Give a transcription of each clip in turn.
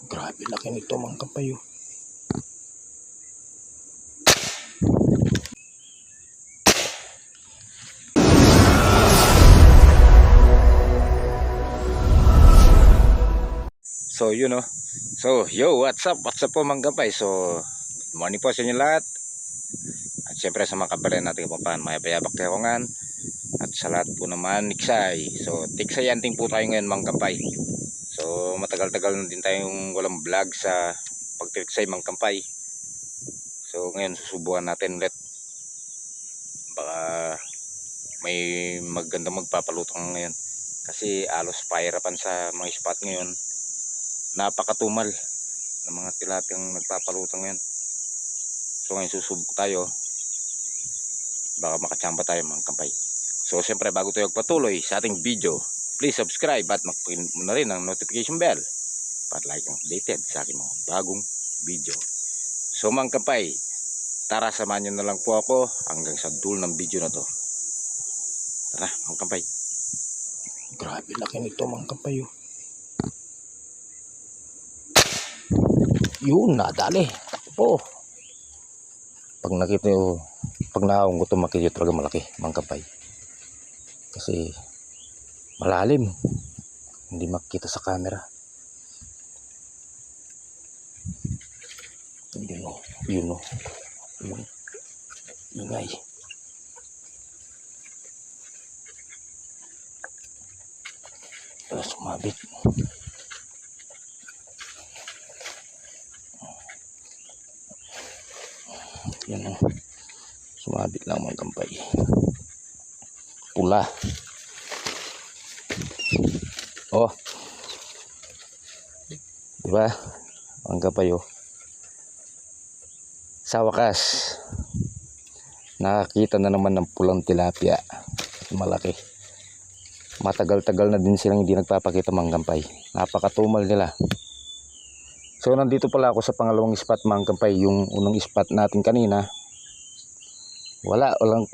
Grabe laki nito mga kapayo. So yun know. So yo, what's up po mga kapay. So good morning po sa inyo lahat. At syempre sa mga kabayan natin kapapan, may payabak kayawangan. At sa lahat po naman niksay. So tiksayanting po tayo ngayon mga kapay. So matagal-tagal na din tayong walang vlog sa pagtiksay mga kapay. So ngayon susubukan natin ulit. Baka may magandang magpapalutang ngayon. Kasi alos pahirapan sa mga spot ngayon. Napakatumal ng mga tilapiyang nagpapalutang ngayon. So ngayon susubok tayo, baka makachamba tayo mga kampay. So siyempre bago tayo magpatuloy sa ating video, please subscribe at mag-pin mo na rin ang notification bell para like ang updated sa aking mga bagong video. So mga kampay, tara samahan nyo na lang po ako hanggang sa dulo ng video na to. Tara mga kampay. Grabe laki nito mga kapayo. Yun, nadali. Oh. Pag nakita nyo, pag naawang ko ito, makikita talaga malaki mga kapay. Kasi malalim. Hindi makikita sa camera. Yun o. Yun o. Yun. Ingay. Sumabit. Yan o. Sumabit lang mga kampay. Pula. Oh. Diba? Mga kampay o. Sa wakas, nakakita na naman ng pulang tilapia. Malaki. Matagal-tagal na din silang hindi nagpapakita mga kampay. Napakatumal nila. So nandito pala ako sa pangalawang spot mga kampay. Yung unang spot natin kanina, walang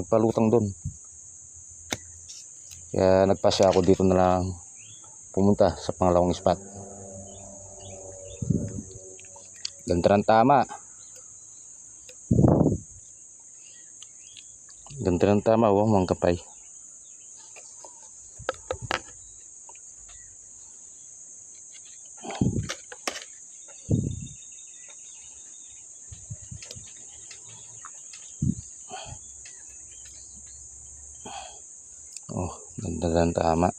palutang doon. Kaya nagpasya ako dito na lang pumunta sa pangalawang spot. Ganda ng tama. Ganda ng tama oh mga kampay. Oh, ganda ng tama.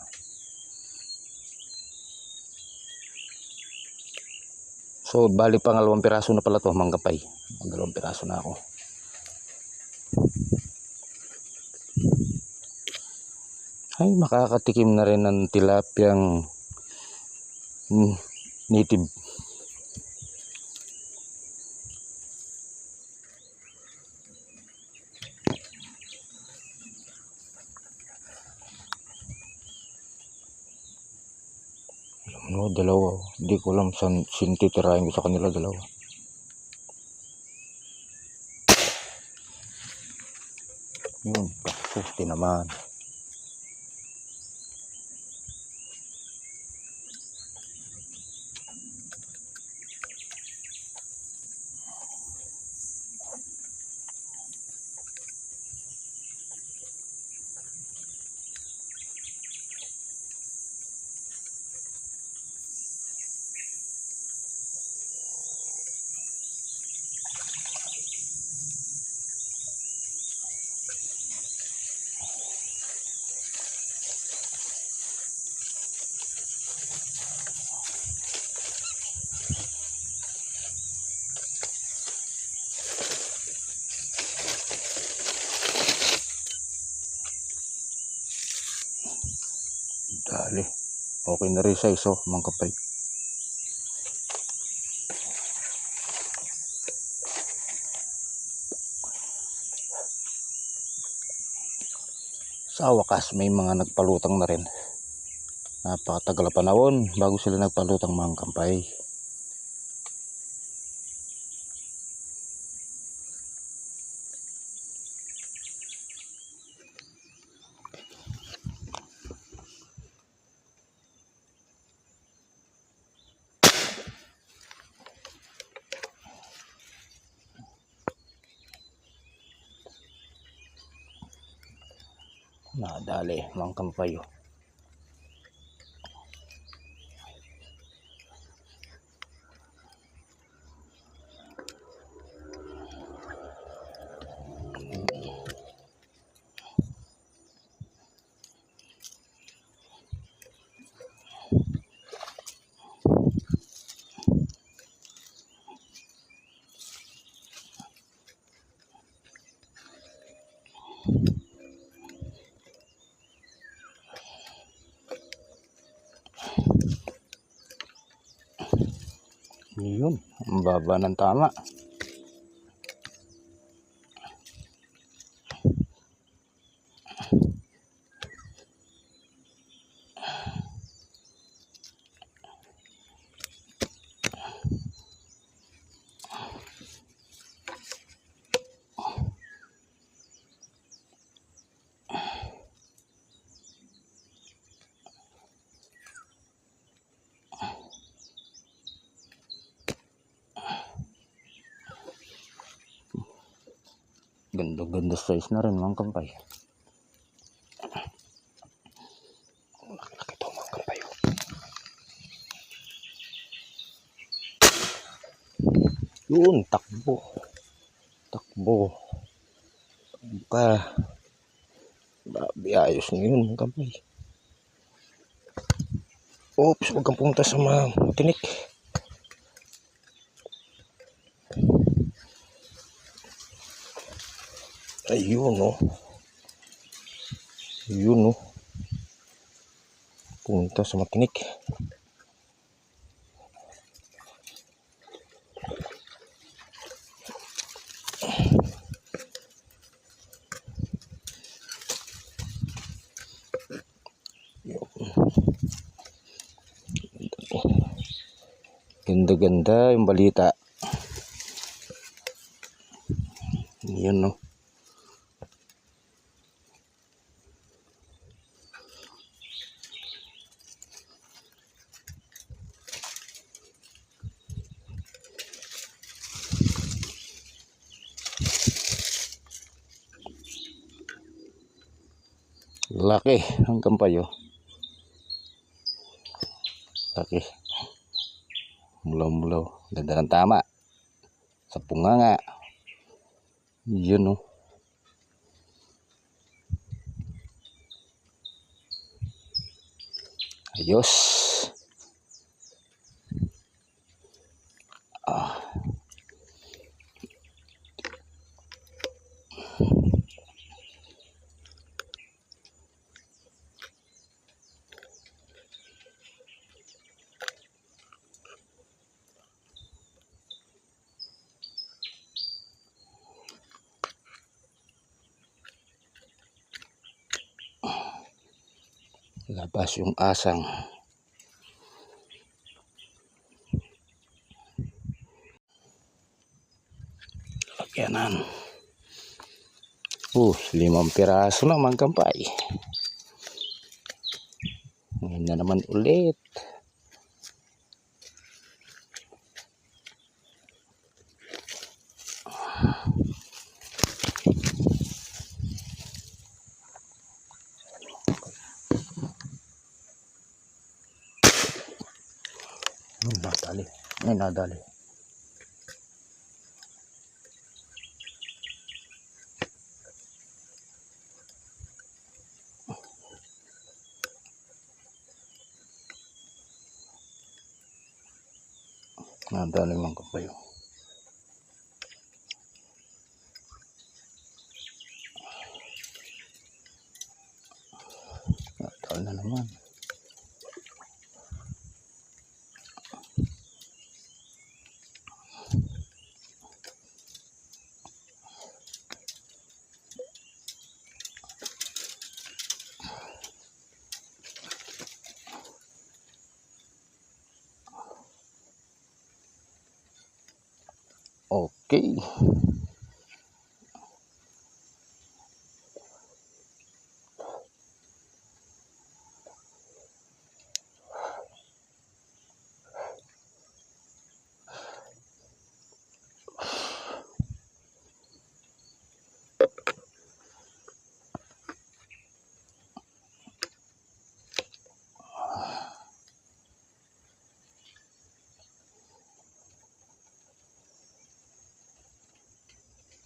So, bali pangalawang piraso na pala to mga kapay. Dalawang piraso na ako. Ay, makakatikim na rin ng tilapiyang native. No, dalawa. Hindi ko alam saan titirahin ko sa kanila dalawa. Yun, susti naman. Dali. Okay na rin siya iso mga kapay. Sa wakas may mga nagpalutang na rin. Napakatagal na panahon bago sila nagpalutang mga kampay. Nadali mga kampayo. Yun, ang baba ng tama. Ganda-ganda size na rin mga kampay. Laki-laki to mga kampayo. Yun, takbo. Takbo. Pa. Grabe, ayos na yun mga kampay. Oops, huwag kang pumunta sa mga tinik. Ayun oh. Yun oh. Punta sa matinik. Ganda-ganda yung balita. Yun no. Laki ang kampayo. Laki. Mulaw-mulaw. Ganda ng tama. Sa punganga. Yun no. Ayos. Labas yung asang. Lagyanan. 5 piraso naman kampay. Ngayon na naman ulit. Nadali. Ay, nadali. Nadali mga kapayo. Nadali na naman. Okay.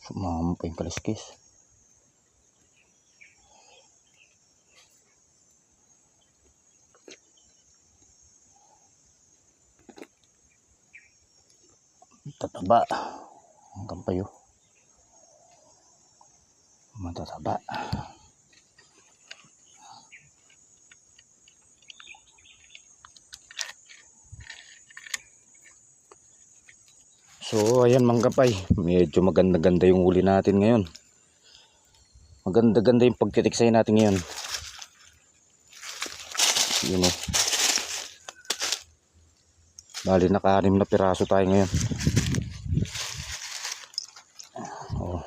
Sumama pa yung kaliskis. Tataba. Hanggang payo. Matataba. So ayan mga kapay, medyo maganda-ganda yung huli natin ngayon. Maganda-ganda yung pagtitiksay natin ngayon. Yun o. Bali naka-6 na piraso tayo ngayon. Oh.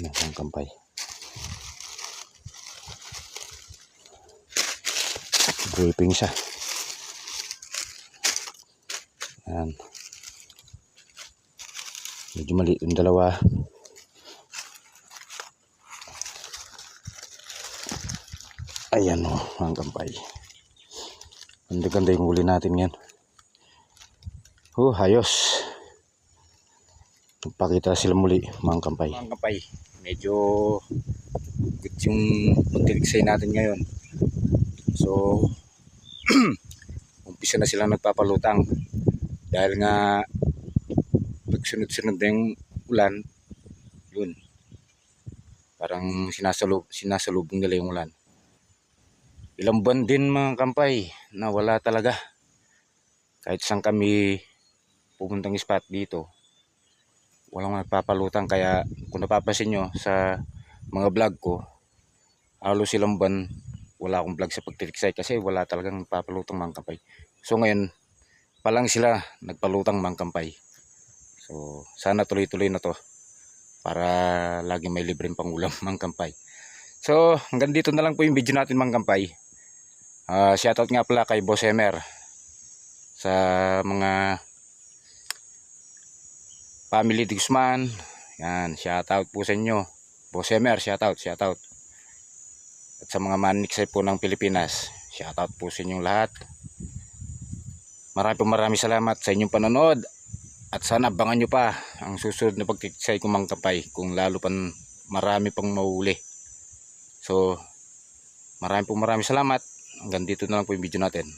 Ayan mga kapay. Dripping siya. Ayan. Medyo maliit yung dalawa. Ayan o, mga kampay. Ganda-ganda yung huli natin yan. Ayos. Nagpakita sila muli, mga kampay. Mga kampay, medyo good yung pagtitiksay natin ngayon. So, umpisa na silang nagpapalutang. Dahil nga pagsunod-sunod na yung ulan, yun. Parang sinasalubong nila yung ulan. Ilang buwan din mga kampay na wala talaga. Kahit saan kami pupuntang spot dito, walang nagpapalutang. Kaya kung napapansin nyo sa mga vlog ko, halos ilang buwan wala akong vlog sa pagtitiksay kasi wala talagang nagpapalutang mga kampay. So ngayon palang sila nagpalutang mga kampay. So sana tuloy-tuloy na to para lagi may libreng pangulam mga kampay. So hanggang dito na lang po yung video natin mga kampay. Shoutout nga pala kay Boss Emer sa mga family de Guzman. Yan, shoutout po sa inyo. Boss Emer, shoutout. At sa mga maniksay po ng Pilipinas, shoutout po sa inyong lahat. Maraming salamat sa inyong panonood. At sana abangan nyo pa ang susunod na pagtiksay ko mga kapay, kung lalo pa marami pang mahuli. So maraming salamat. Hanggang dito na lang po yung video natin.